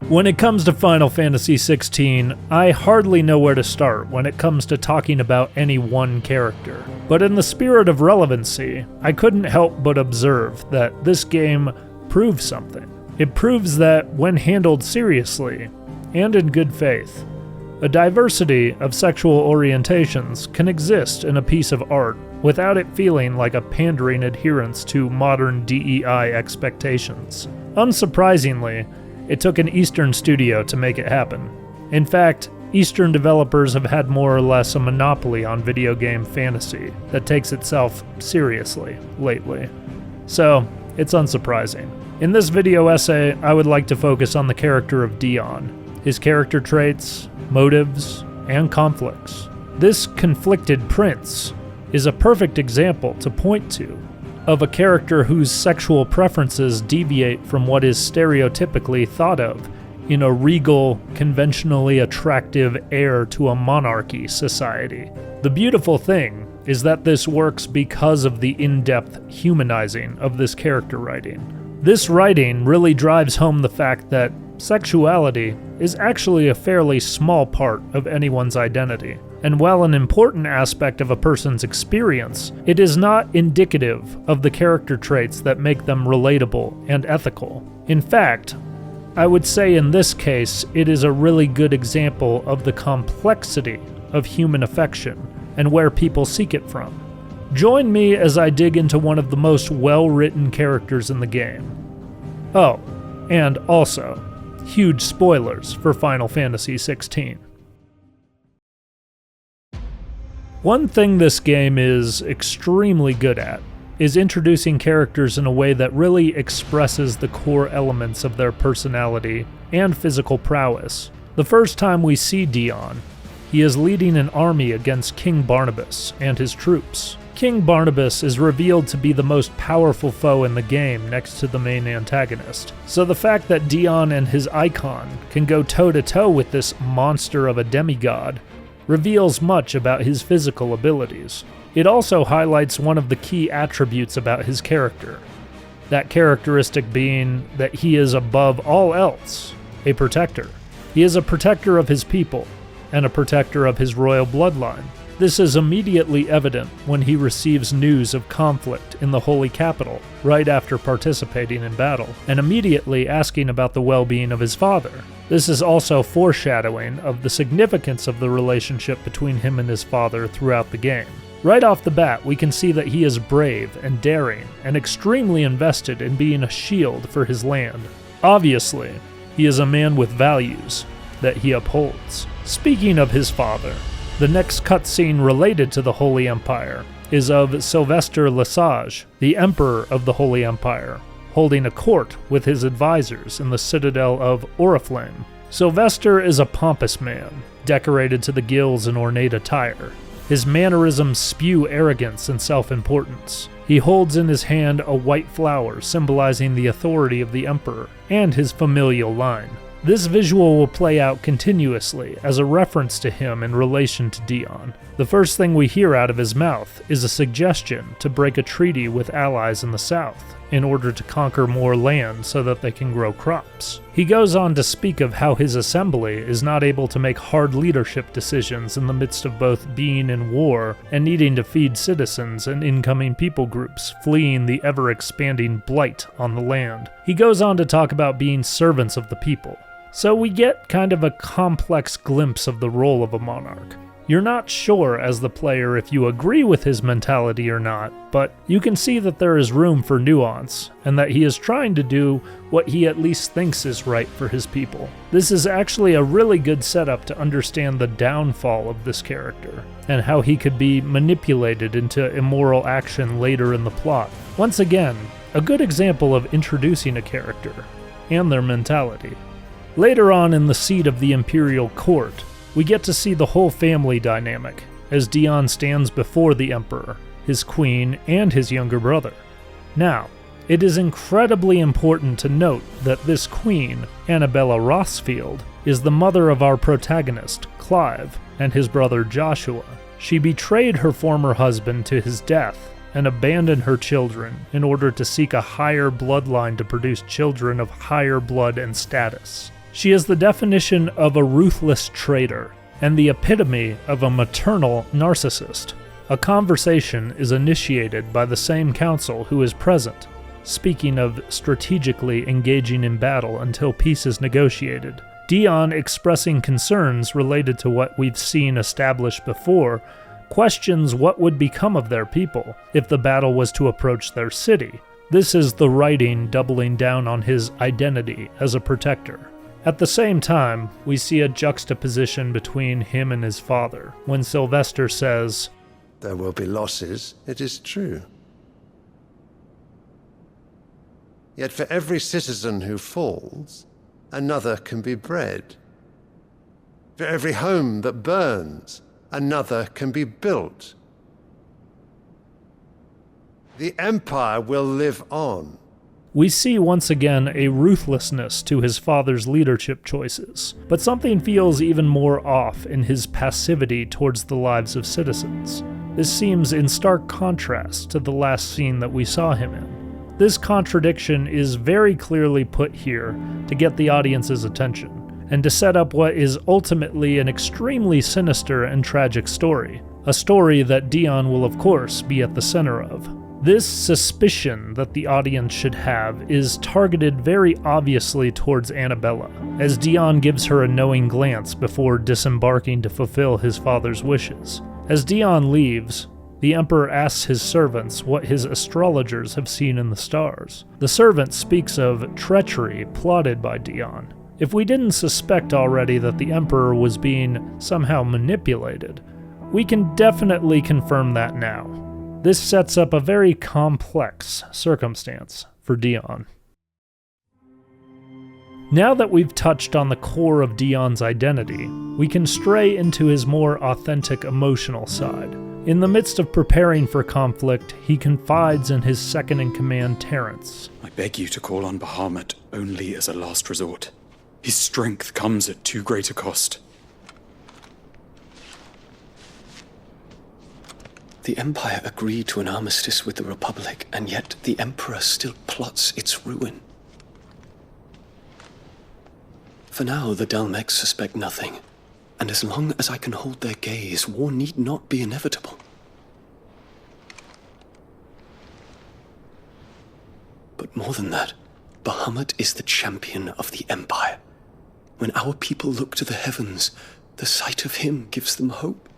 When it comes to Final Fantasy XVI, I hardly know where to start when it comes to talking about any one character. But in the spirit of relevancy, I couldn't help but observe that this game proves something. It proves that when handled seriously, and in good faith, a diversity of sexual orientations can exist in a piece of art without it feeling like a pandering adherence to modern DEI expectations. Unsurprisingly, it took an Eastern studio to make it happen. In fact, Eastern developers have had more or less a monopoly on video game fantasy that takes itself seriously lately. So, it's unsurprising. In this video essay, I would like to focus on the character of Dion, his character traits, motives, and conflicts. This conflicted prince is a perfect example to point to of a character whose sexual preferences deviate from what is stereotypically thought of in a regal, conventionally attractive heir to a monarchy society. The beautiful thing is that this works because of the in-depth humanizing of this character writing. This writing really drives home the fact that sexuality is actually a fairly small part of anyone's identity. And while an important aspect of a person's experience, it is not indicative of the character traits that make them relatable and ethical. In fact, I would say in this case, it is a really good example of the complexity of human affection and where people seek it from. Join me as I dig into one of the most well-written characters in the game. Oh, and also, huge spoilers for Final Fantasy XVI. One thing this game is extremely good at is introducing characters in a way that really expresses the core elements of their personality and physical prowess. The first time we see Dion, he is leading an army against King Barnabas and his troops. King Barnabas is revealed to be the most powerful foe in the game next to the main antagonist. So the fact that Dion and his icon can go toe-to-toe with this monster of a demigod reveals much about his physical abilities. It also highlights one of the key attributes about his character, that characteristic being that he is above all else a protector. He is a protector of his people and a protector of his royal bloodline. This is immediately evident when he receives news of conflict in the Holy Capital right after participating in battle, and immediately asking about the well-being of his father. This is also foreshadowing of the significance of the relationship between him and his father throughout the game. Right off the bat, we can see that he is brave and daring and extremely invested in being a shield for his land. Obviously, he is a man with values that he upholds. Speaking of his father, the next cutscene related to the Holy Empire is of Sylvester Lesage, the Emperor of the Holy Empire, holding a court with his advisors in the citadel of Oriflame. Sylvester is a pompous man, decorated to the gills in ornate attire. His mannerisms spew arrogance and self-importance. He holds in his hand a white flower symbolizing the authority of the Emperor and his familial line. This visual will play out continuously as a reference to him in relation to Dion. The first thing we hear out of his mouth is a suggestion to break a treaty with allies in the south in order to conquer more land so that they can grow crops. He goes on to speak of how his assembly is not able to make hard leadership decisions in the midst of both being in war and needing to feed citizens and incoming people groups fleeing the ever-expanding blight on the land. He goes on to talk about being servants of the people. So we get kind of a complex glimpse of the role of a monarch. You're not sure as the player if you agree with his mentality or not, but you can see that there is room for nuance, and that he is trying to do what he at least thinks is right for his people. This is actually a really good setup to understand the downfall of this character, and how he could be manipulated into immoral action later in the plot. Once again, a good example of introducing a character, and their mentality. Later on in the seat of the Imperial Court, we get to see the whole family dynamic, as Dion stands before the Emperor, his queen, and his younger brother. Now, it is incredibly important to note that this queen, Anabella Rossfield, is the mother of our protagonist, Clive, and his brother Joshua. She betrayed her former husband to his death and abandoned her children in order to seek a higher bloodline to produce children of higher blood and status. She is the definition of a ruthless traitor, and the epitome of a maternal narcissist. A conversation is initiated by the same council who is present, speaking of strategically engaging in battle until peace is negotiated. Dion, expressing concerns related to what we've seen established before, questions what would become of their people if the battle was to approach their city. This is the writing doubling down on his identity as a protector. At the same time, we see a juxtaposition between him and his father, when Sylvester says, "There will be losses, it is true. Yet for every citizen who falls, another can be bred. For every home that burns, another can be built. The Empire will live on." We see once again a ruthlessness to his father's leadership choices, but something feels even more off in his passivity towards the lives of citizens. This seems in stark contrast to the last scene that we saw him in. This contradiction is very clearly put here to get the audience's attention, and to set up what is ultimately an extremely sinister and tragic story. A story that Dion will of course be at the center of. This suspicion that the audience should have is targeted very obviously towards Anabella, as Dion gives her a knowing glance before disembarking to fulfill his father's wishes. As Dion leaves, the Emperor asks his servants what his astrologers have seen in the stars. The servant speaks of treachery plotted by Dion. If we didn't suspect already that the Emperor was being somehow manipulated, we can definitely confirm that now. This sets up a very complex circumstance for Dion. Now that we've touched on the core of Dion's identity, we can stray into his more authentic emotional side. In the midst of preparing for conflict, he confides in his second-in-command, Terrence. "I beg you to call on Bahamut only as a last resort. His strength comes at too great a cost." The Empire agreed to an armistice with the Republic, and yet the Emperor still plots its ruin. For now, the Dalmecs suspect nothing, and as long as I can hold their gaze, war need not be inevitable. But more than that, Bahamut is the champion of the Empire. When our people look to the heavens, the sight of him gives them hope.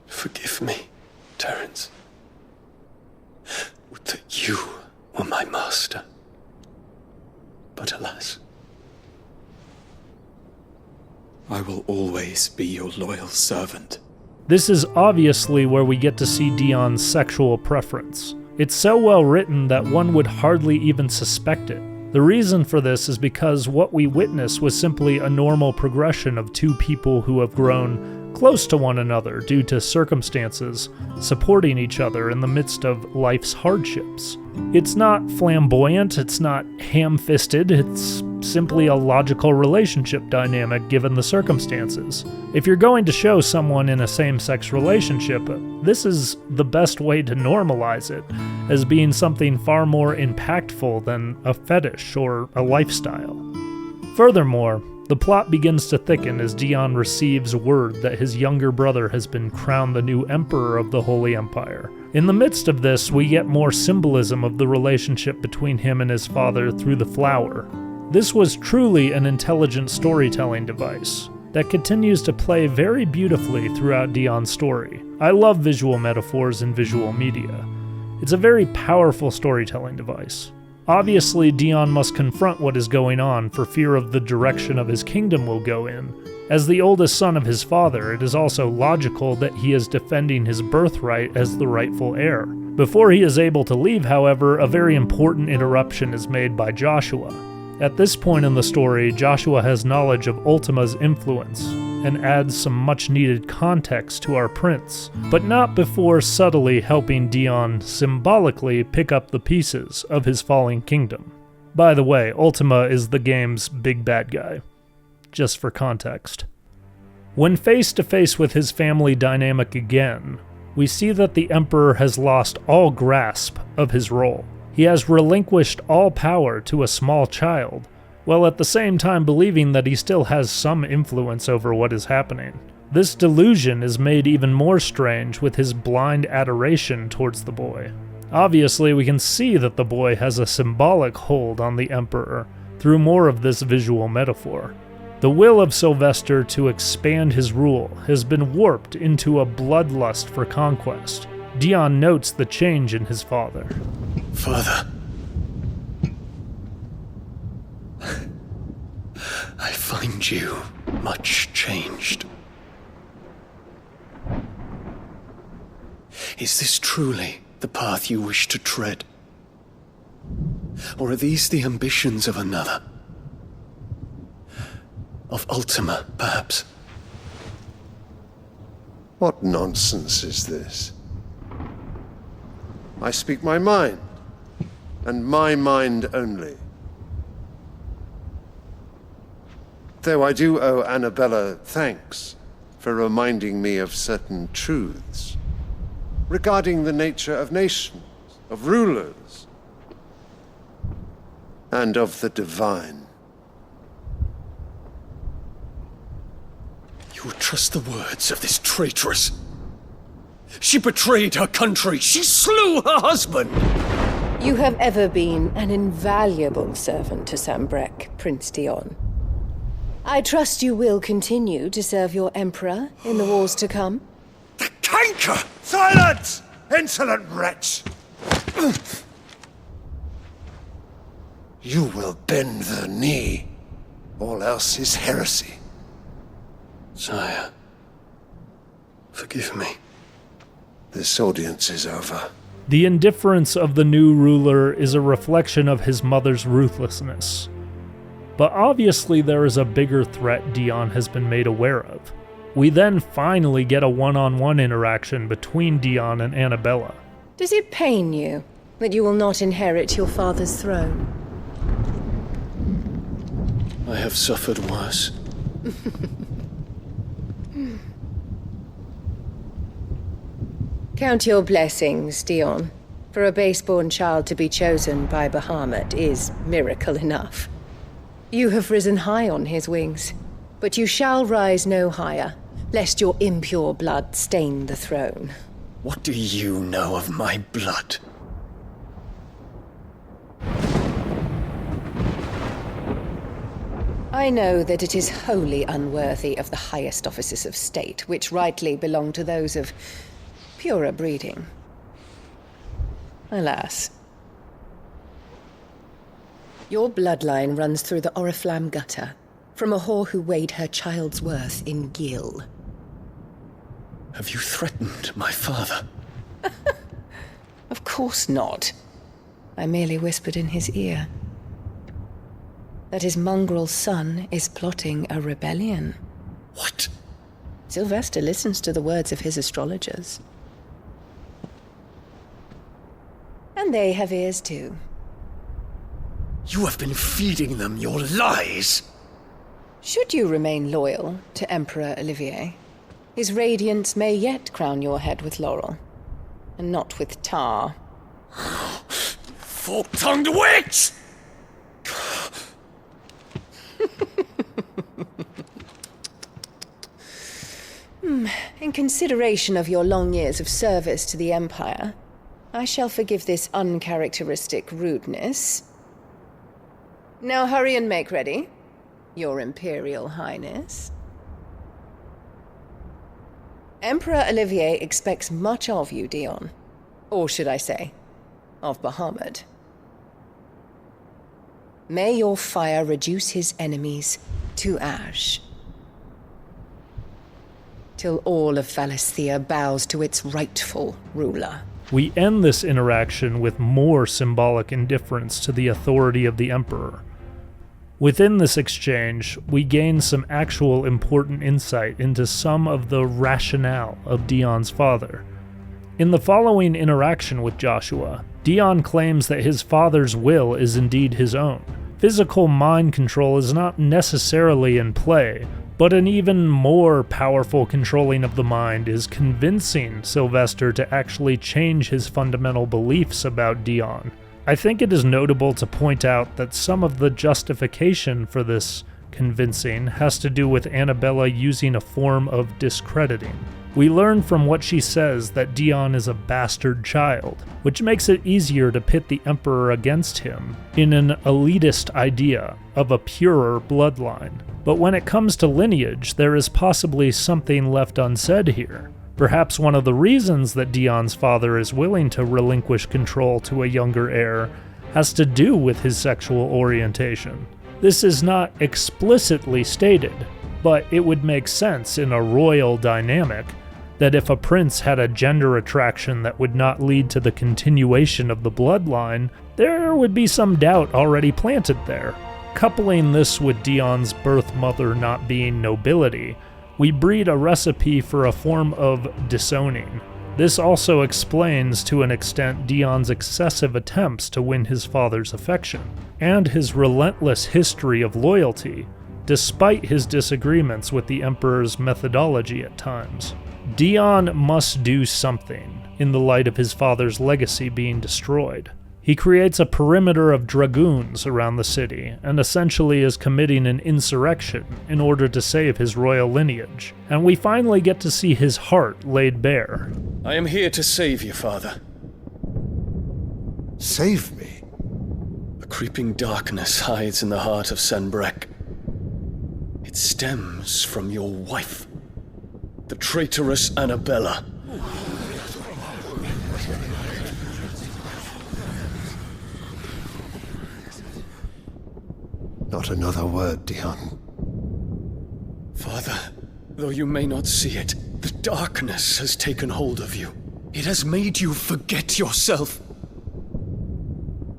Forgive me, Terrence. Would that you were my master. But alas. I will always be your loyal servant. This is obviously where we get to see Dion's sexual preference. It's so well written that one would hardly even suspect it. The reason for this is because what we witness was simply a normal progression of two people who have grown close to one another due to circumstances, supporting each other in the midst of life's hardships. It's not flamboyant, it's not ham-fisted, it's simply a logical relationship dynamic given the circumstances. If you're going to show someone in a same-sex relationship, this is the best way to normalize it, as being something far more impactful than a fetish or a lifestyle. Furthermore, the plot begins to thicken as Dion receives word that his younger brother has been crowned the new Emperor of the Holy Empire. In the midst of this, we get more symbolism of the relationship between him and his father through the flower. This was truly an intelligent storytelling device that continues to play very beautifully throughout Dion's story. I love visual metaphors in visual media. It's a very powerful storytelling device. Obviously, Dion must confront what is going on for fear of the direction of his kingdom will go in. As the oldest son of his father, it is also logical that he is defending his birthright as the rightful heir. Before he is able to leave, however, a very important interruption is made by Joshua. At this point in the story, Joshua has knowledge of Ultima's influence and adds some much-needed context to our prince, but not before subtly helping Dion symbolically pick up the pieces of his falling kingdom. By the way, Ultima is the game's big bad guy, just for context. When face to face with his family dynamic again, we see that the Emperor has lost all grasp of his role. He has relinquished all power to a small child, while at the same time believing that he still has some influence over what is happening. This delusion is made even more strange with his blind adoration towards the boy. Obviously, we can see that the boy has a symbolic hold on the Emperor through more of this visual metaphor. The will of Sylvester to expand his rule has been warped into a bloodlust for conquest. Dion notes the change in his father. Father, I find you much changed. Is this truly the path you wish to tread? Or are these the ambitions of another? Of Ultima, perhaps? What nonsense is this? I speak my mind, and my mind only. Though I do owe Anabella thanks for reminding me of certain truths regarding the nature of nations, of rulers, and of the divine. You would trust the words of this traitress? She betrayed her country! She slew her husband! You have ever been an invaluable servant to Sambrek, Prince Dion. I trust you will continue to serve your Emperor in the wars to come. The canker! Silence! Insolent wretch! You will bend the knee. All else is heresy. Sire, forgive me. This audience is over. The indifference of the new ruler is a reflection of his mother's ruthlessness. But obviously there is a bigger threat Dion has been made aware of. We then finally get a one-on-one interaction between Dion and Anabella. Does it pain you that you will not inherit your father's throne? I have suffered worse. Count your blessings, Dion. For a base-born child to be chosen by Bahamut is miracle enough. You have risen high on his wings, but you shall rise no higher, lest your impure blood stain the throne. What do you know of my blood? I know that it is wholly unworthy of the highest offices of state, which rightly belong to those of purer breeding. Alas. Your bloodline runs through the Oriflamme gutter, from a whore who weighed her child's worth in gil. Have you threatened my father? Of course not. I merely whispered in his ear that his mongrel son is plotting a rebellion. What? Sylvester listens to the words of his astrologers. And they have ears too. You have been feeding them your lies! Should you remain loyal to Emperor Olivier, his radiance may yet crown your head with laurel, and not with tar. Fork-tongued witch! In consideration of your long years of service to the Empire, I shall forgive this uncharacteristic rudeness. Now hurry and make ready, Your Imperial Highness. Emperor Olivier expects much of you, Dion. Or should I say, of Bahamut. May your fire reduce his enemies to ash, till all of Valisthea bows to its rightful ruler. We end this interaction with more symbolic indifference to the authority of the Emperor. Within this exchange, we gain some actual important insight into some of the rationale of Dion's father. In the following interaction with Joshua, Dion claims that his father's will is indeed his own. Physical mind control is not necessarily in play, but an even more powerful controlling of the mind is convincing Sylvester to actually change his fundamental beliefs about Dion. I think it is notable to point out that some of the justification for this convincing has to do with Anabella using a form of discrediting. We learn from what she says that Dion is a bastard child, which makes it easier to pit the Emperor against him in an elitist idea of a purer bloodline. But when it comes to lineage, there is possibly something left unsaid here. Perhaps one of the reasons that Dion's father is willing to relinquish control to a younger heir has to do with his sexual orientation. This is not explicitly stated, but it would make sense in a royal dynamic that if a prince had a gender attraction that would not lead to the continuation of the bloodline, there would be some doubt already planted there. Coupling this with Dion's birth mother not being nobility, we breed a recipe for a form of disowning. This also explains to an extent Dion's excessive attempts to win his father's affection, and his relentless history of loyalty, despite his disagreements with the Emperor's methodology at times. Dion must do something in the light of his father's legacy being destroyed. He creates a perimeter of dragoons around the city and essentially is committing an insurrection in order to save his royal lineage, and we finally get to see his heart laid bare. I am here to save you, Father. Save me? A creeping darkness hides in the heart of Sanbreque. It stems from your wife, the traitorous Anabella. Not another word, Dion. Father, though you may not see it, the darkness has taken hold of you. It has made you forget yourself.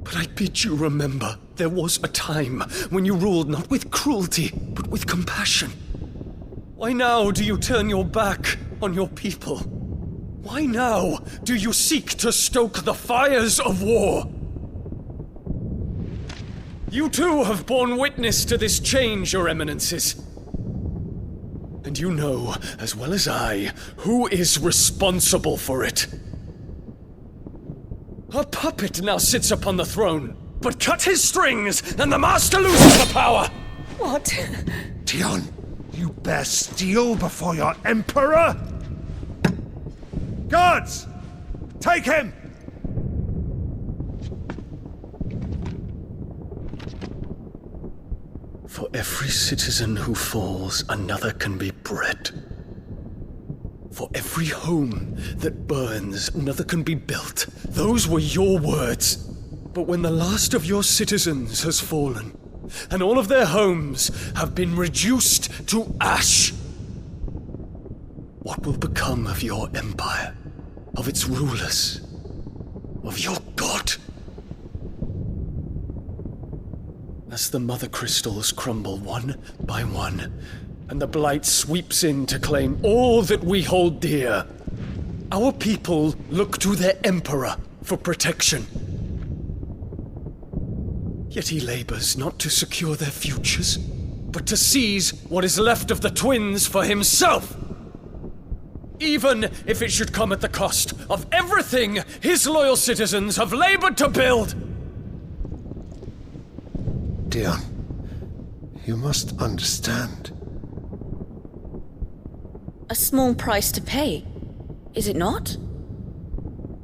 But I bid you remember, there was a time when you ruled not with cruelty, but with compassion. Why now do you turn your back on your people? Why now do you seek to stoke the fires of war? You too have borne witness to this change, Your Eminences. And you know, as well as I, who is responsible for it. A puppet now sits upon the throne, but cut his strings, and the master loses the power! What? Dion, you bear steel before your Emperor? Guards! Take him! For every citizen who falls, another can be bred. For every home that burns, another can be built. Those were your words. But when the last of your citizens has fallen, and all of their homes have been reduced to ash, what will become of your empire, of its rulers, of your god? As the mother crystals crumble one by one, and the blight sweeps in to claim all that we hold dear, our people look to their emperor for protection. Yet he labors not to secure their futures, but to seize what is left of the twins for himself. Even if it should come at the cost of everything his loyal citizens have labored to build. Dion, you must understand. A small price to pay, is it not?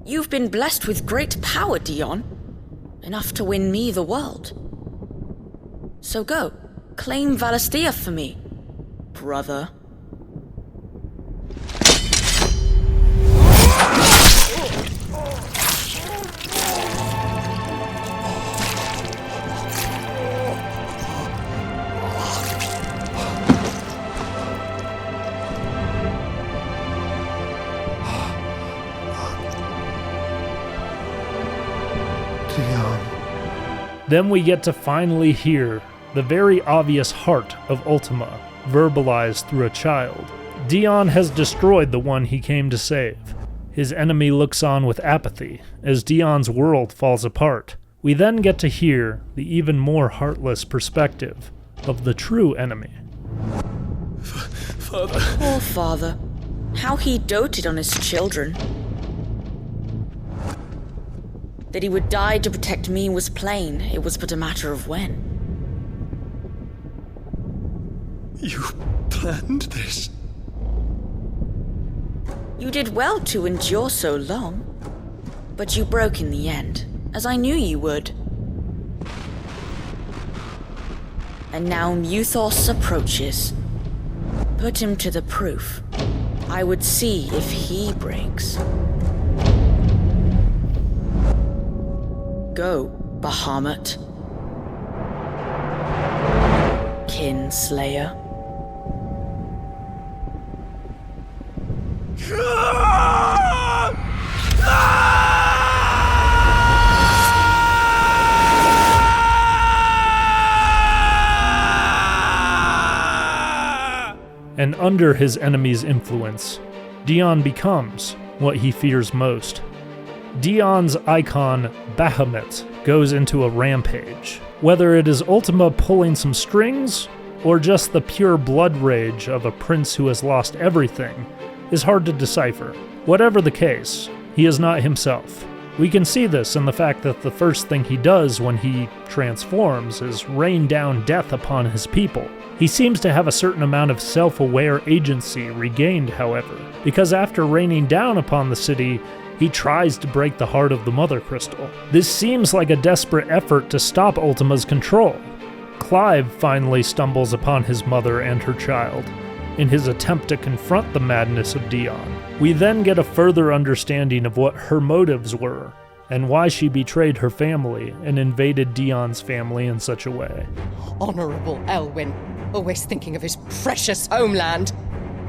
You've been blessed with great power, Dion. Enough to win me the world. So go, claim Valisthea for me, brother. Then we get to finally hear the very obvious heart of Ultima, verbalized through a child. Dion has destroyed the one he came to save. His enemy looks on with apathy as Dion's world falls apart. We then get to hear the even more heartless perspective of the true enemy. Father. Poor father. How he doted on his children. That he would die to protect me was plain. It was but a matter of when. You planned this? You did well to endure so long. But you broke in the end, as I knew you would. And now Muthos approaches. Put him to the proof. I would see if he breaks. Go, Bahamut. Kinslayer. And under his enemy's influence, Dion becomes what he fears most. Dion's icon, Bahamut, goes into a rampage. Whether it is Ultima pulling some strings, or just the pure blood rage of a prince who has lost everything, is hard to decipher. Whatever the case, he is not himself. We can see this in the fact that the first thing he does when he transforms is rain down death upon his people. He seems to have a certain amount of self-aware agency regained, however, because after raining down upon the city, he tries to break the heart of the Mother Crystal. This seems like a desperate effort to stop Ultima's control. Clive finally stumbles upon his mother and her child in his attempt to confront the madness of Dion. We then get a further understanding of what her motives were and why she betrayed her family and invaded Dion's family in such a way. Honorable Elwyn, always thinking of his precious homeland.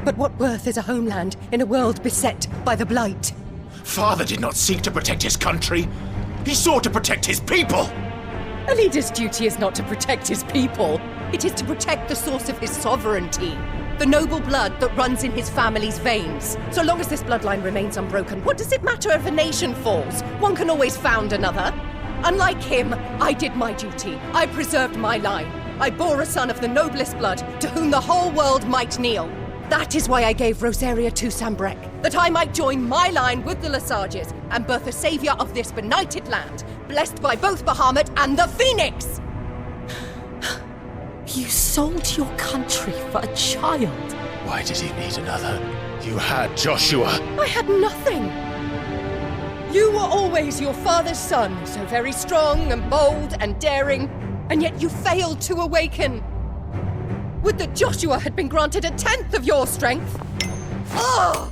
But what worth is a homeland in a world beset by the Blight? Father did not seek to protect his country. He sought to protect his people. A leader's duty is not to protect his people. It is to protect the source of his sovereignty. The noble blood that runs in his family's veins. So long as this bloodline remains unbroken, what does it matter if a nation falls? One can always found another. Unlike him, I did my duty. I preserved my line. I bore a son of the noblest blood, to whom the whole world might kneel. That is why I gave Rosaria to Sambrek, that I might join my line with the Lesages and birth a savior of this benighted land, blessed by both Bahamut and the Phoenix! You sold your country for a child. Why did he need another? You had Joshua. I had nothing. You were always your father's son, so very strong and bold and daring, and yet you failed to awaken. Would that Joshua had been granted 1/10 of your strength? Oh!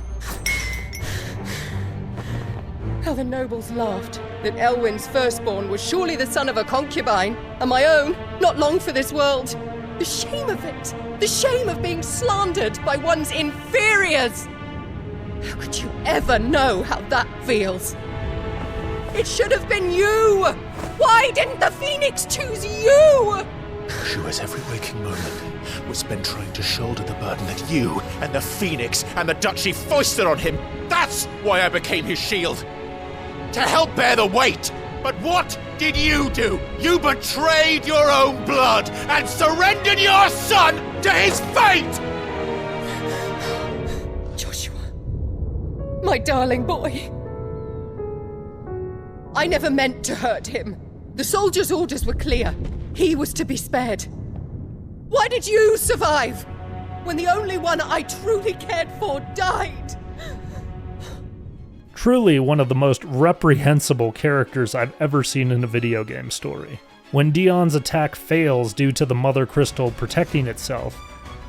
How the nobles laughed that Elwyn's firstborn was surely the son of a concubine, and my own, not long for this world. The shame of it! The shame of being slandered by one's inferiors! How could you ever know how that feels? It should have been you! Why didn't the Phoenix choose you? Joshua's every waking moment was spent trying to shoulder the burden that you and the Phoenix and the Duchy foisted on him. That's why I became his shield. To help bear the weight. But what did you do? You betrayed your own blood and surrendered your son to his fate! Joshua, my darling boy. I never meant to hurt him. The soldiers' orders were clear. He was to be spared. Why did you survive when the only one I truly cared for died? Truly one of the most reprehensible characters I've ever seen in a video game story. When Dion's attack fails due to the Mother Crystal protecting itself,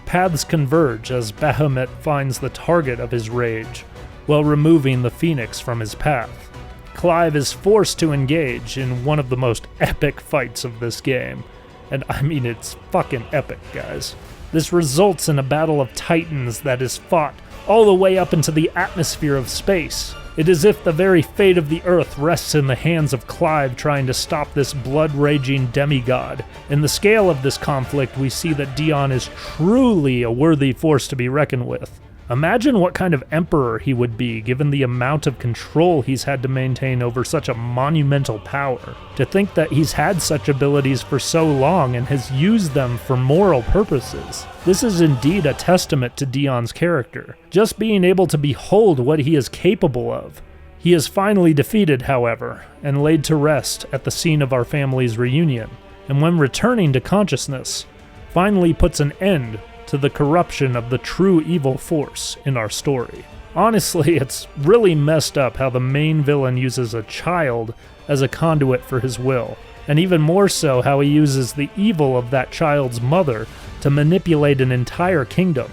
paths converge as Bahamut finds the target of his rage, while removing the Phoenix from his path. Clive is forced to engage in one of the most epic fights of this game. And I mean, it's fucking epic, guys. This results in a battle of titans that is fought all the way up into the atmosphere of space. It is as if the very fate of the Earth rests in the hands of Clive trying to stop this blood-raging Demi-god. In the scale of this conflict, we see that Dion is truly a worthy force to be reckoned with. Imagine what kind of emperor he would be given the amount of control he's had to maintain over such a monumental power. To think that he's had such abilities for so long and has used them for moral purposes. This is indeed a testament to Dion's character, just being able to behold what he is capable of. He is finally defeated, however, and laid to rest at the scene of our family's reunion, and when returning to consciousness, finally puts an end to the corruption of the true evil force in our story. Honestly, it's really messed up how the main villain uses a child as a conduit for his will, and even more so how he uses the evil of that child's mother to manipulate an entire kingdom.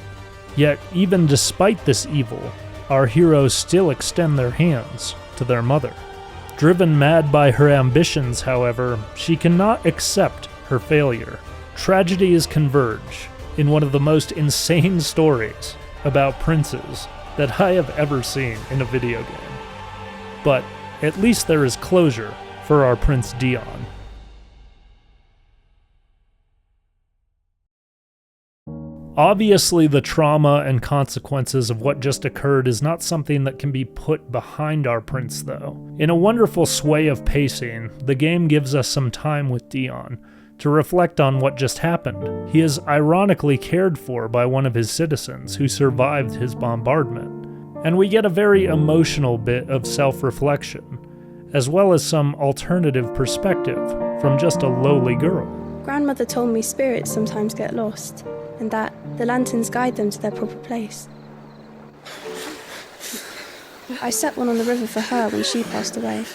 Yet, even despite this evil, our heroes still extend their hands to their mother. Driven mad by her ambitions, however, she cannot accept her failure. Tragedies converge in one of the most insane stories about princes that I have ever seen in a video game. But at least there is closure for our Prince Dion. Obviously, the trauma and consequences of what just occurred is not something that can be put behind our prince, though. In a wonderful sway of pacing, the game gives us some time with Dion to reflect on what just happened. He is ironically cared for by one of his citizens who survived his bombardment, and we get a very emotional bit of self-reflection, as well as some alternative perspective from just a lowly girl. Grandmother told me spirits sometimes get lost, and that the lanterns guide them to their proper place. I set one on the river for her when she passed away.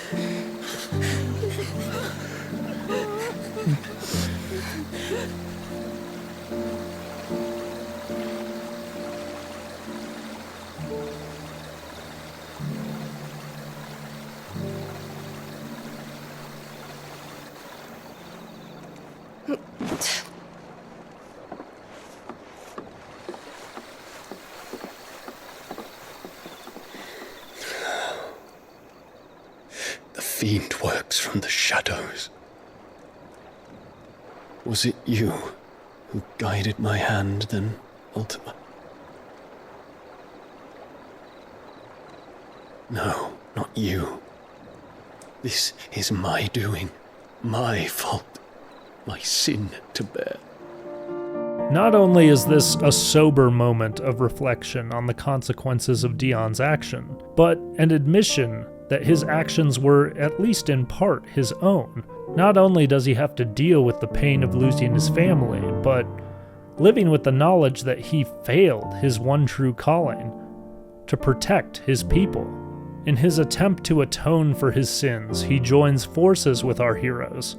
The fiend works from the shadows. Was it you who guided my hand then, Ultima? No, not you. This is my doing, my fault, my sin to bear. Not only is this a sober moment of reflection on the consequences of Dion's action, but an admission that his actions were, at least in part, his own. Not only does he have to deal with the pain of losing his family, but living with the knowledge that he failed his one true calling, to protect his people. In his attempt to atone for his sins, he joins forces with our heroes,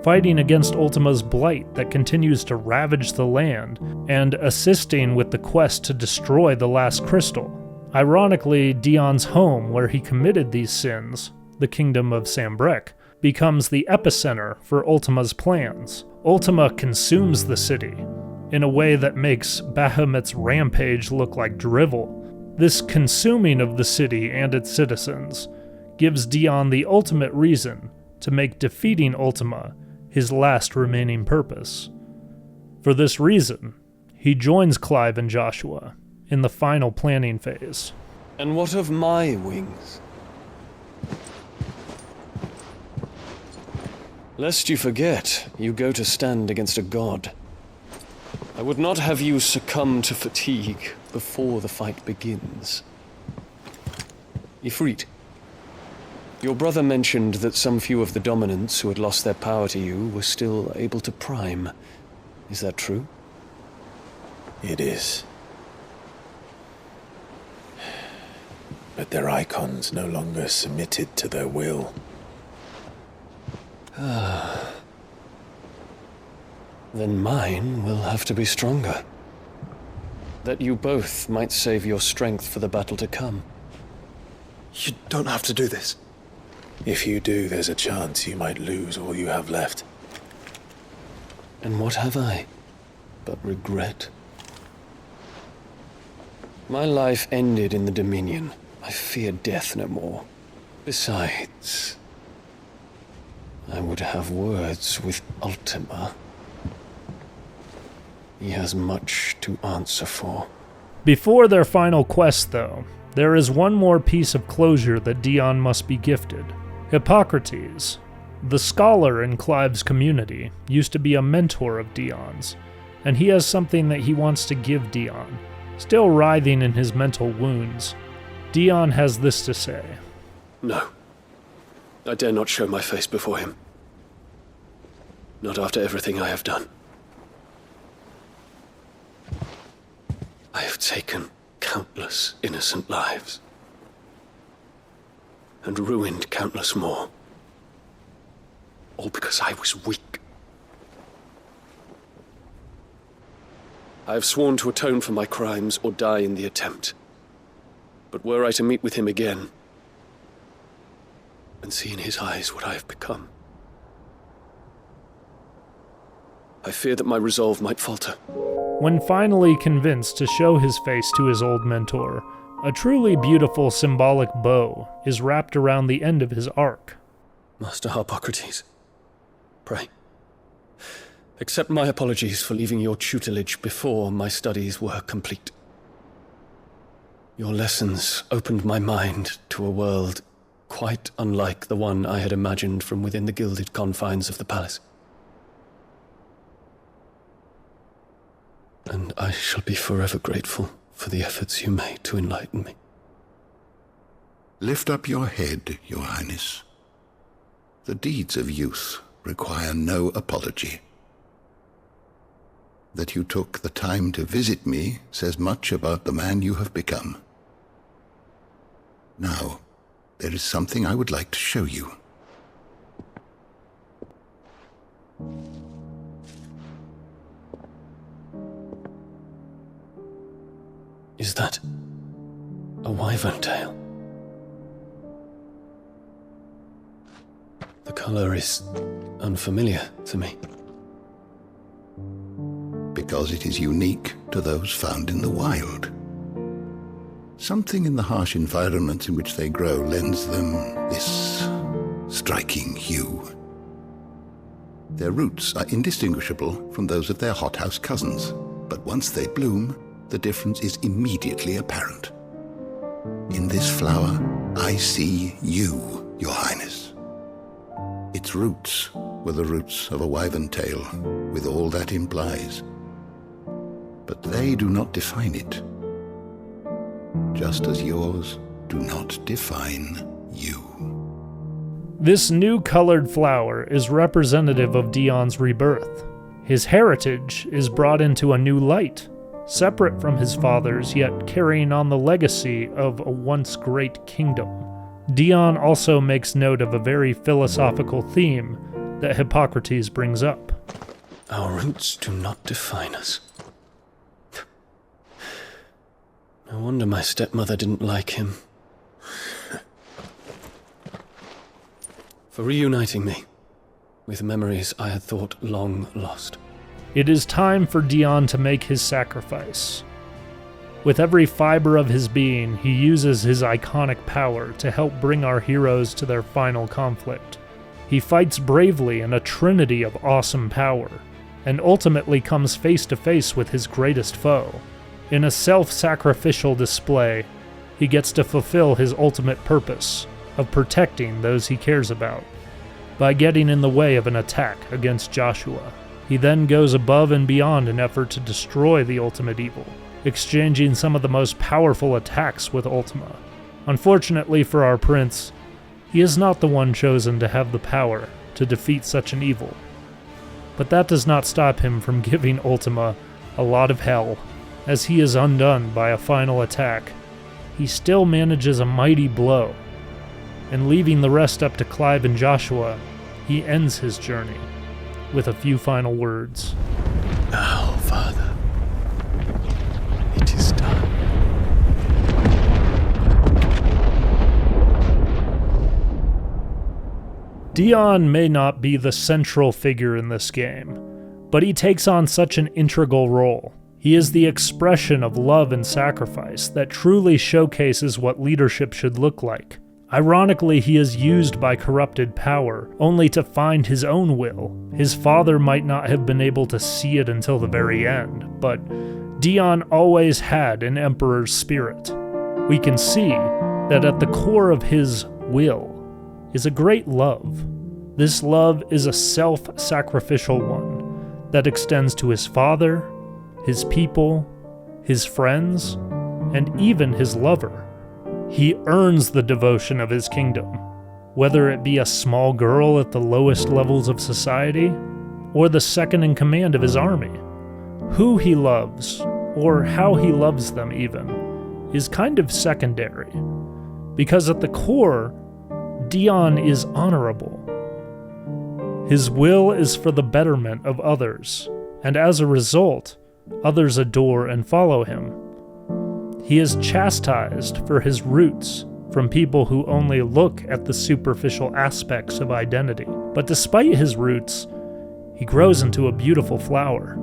fighting against Ultima's blight that continues to ravage the land, and assisting with the quest to destroy the last crystal. Ironically, Dion's home where he committed these sins, the kingdom of Sambrek, becomes the epicenter for Ultima's plans. Ultima consumes the city in a way that makes Bahamut's rampage look like drivel. This consuming of the city and its citizens gives Dion the ultimate reason to make defeating Ultima his last remaining purpose. For this reason, he joins Clive and Joshua in the final planning phase. And what of my wings? Lest you forget, you go to stand against a god. I would not have you succumb to fatigue before the fight begins. Ifrit, your brother mentioned that some few of the dominants who had lost their power to you were still able to prime. Is that true? It is. But their icons no longer submitted to their will. Then mine will have to be stronger. That you both might save your strength for the battle to come. You don't have to do this. If you do, there's a chance you might lose all you have left. And what have I but regret? My life ended in the Dominion. I fear death no more. Besides, I would have words with Ultima. He has much to answer for. Before their final quest, though, there is one more piece of closure that Dion must be gifted. Hippocrates, the scholar in Clive's community, used to be a mentor of Dion's, and he has something that he wants to give Dion. Still writhing in his mental wounds, Dion has this to say. No. I dare not show my face before him. Not after everything I have done. I have taken countless innocent lives. And ruined countless more. All because I was weak. I have sworn to atone for my crimes or die in the attempt. But were I to meet with him again, and see in his eyes what I have become, I fear that my resolve might falter. When finally convinced to show his face to his old mentor, a truly beautiful symbolic bow is wrapped around the end of his arc. Master Hippocrates, pray, accept my apologies for leaving your tutelage before my studies were complete. Your lessons opened my mind to a world quite unlike the one I had imagined from within the gilded confines of the palace. And I shall be forever grateful for the efforts you made to enlighten me. Lift up your head, Your Highness. The deeds of youth require no apology. That you took the time to visit me says much about the man you have become. Now, there is something I would like to show you. Is that a wyvern tail? The color is unfamiliar to me. Because it is unique to those found in the wild. Something in the harsh environments in which they grow lends them this striking hue. Their roots are indistinguishable from those of their hothouse cousins, but once they bloom, the difference is immediately apparent. In this flower, I see you, Your Highness. Its roots were the roots of a wyvern tail, with all that implies. But they do not define it. Just as yours do not define you. This new colored flower is representative of Dion's rebirth. His heritage is brought into a new light, separate from his father's, yet carrying on the legacy of a once great kingdom. Dion also makes note of a very philosophical theme that Hippocrates brings up. Our roots do not define us. No wonder my stepmother didn't like him. For reuniting me with memories I had thought long lost. It is time for Dion to make his sacrifice. With every fiber of his being, he uses his iconic power to help bring our heroes to their final conflict. He fights bravely in a trinity of awesome power, and ultimately comes face to face with his greatest foe. In a self-sacrificial display, he gets to fulfill his ultimate purpose of protecting those he cares about by getting in the way of an attack against Joshua. He then goes above and beyond in effort to destroy the ultimate evil, exchanging some of the most powerful attacks with Ultima. Unfortunately for our prince, he is not the one chosen to have the power to defeat such an evil. But that does not stop him from giving Ultima a lot of hell. As he is undone by a final attack, he still manages a mighty blow, and leaving the rest up to Clive and Joshua, he ends his journey with a few final words. Now, Father, it is done. Dion may not be the central figure in this game, but he takes on such an integral role. He is the expression of love and sacrifice that truly showcases what leadership should look like. Ironically, he is used by corrupted power, only to find his own will. His father might not have been able to see it until the very end, but Dion always had an emperor's spirit. We can see that at the core of his will is a great love. This love is a self-sacrificial one that extends to his father, his people, his friends, and even his lover. He earns the devotion of his kingdom, whether it be a small girl at the lowest levels of society, or the second in command of his army. Who he loves, or how he loves them even, is kind of secondary, because at the core, Dion is honorable. His will is for the betterment of others, and as a result, others adore and follow him. He is chastised for his roots from people who only look at the superficial aspects of identity. But despite his roots, he grows into a beautiful flower.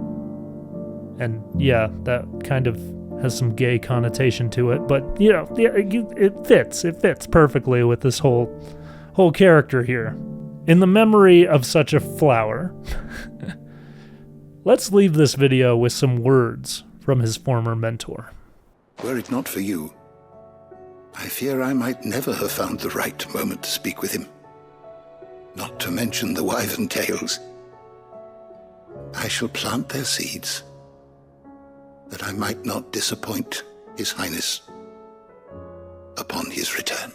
And yeah, that kind of has some gay connotation to it, but it fits perfectly with this whole character here. In the memory of such a flower, let's leave this video with some words from his former mentor. Were it not for you, I fear I might never have found the right moment to speak with him. Not to mention the wyvern tales. I shall plant their seeds, that I might not disappoint His Highness upon his return.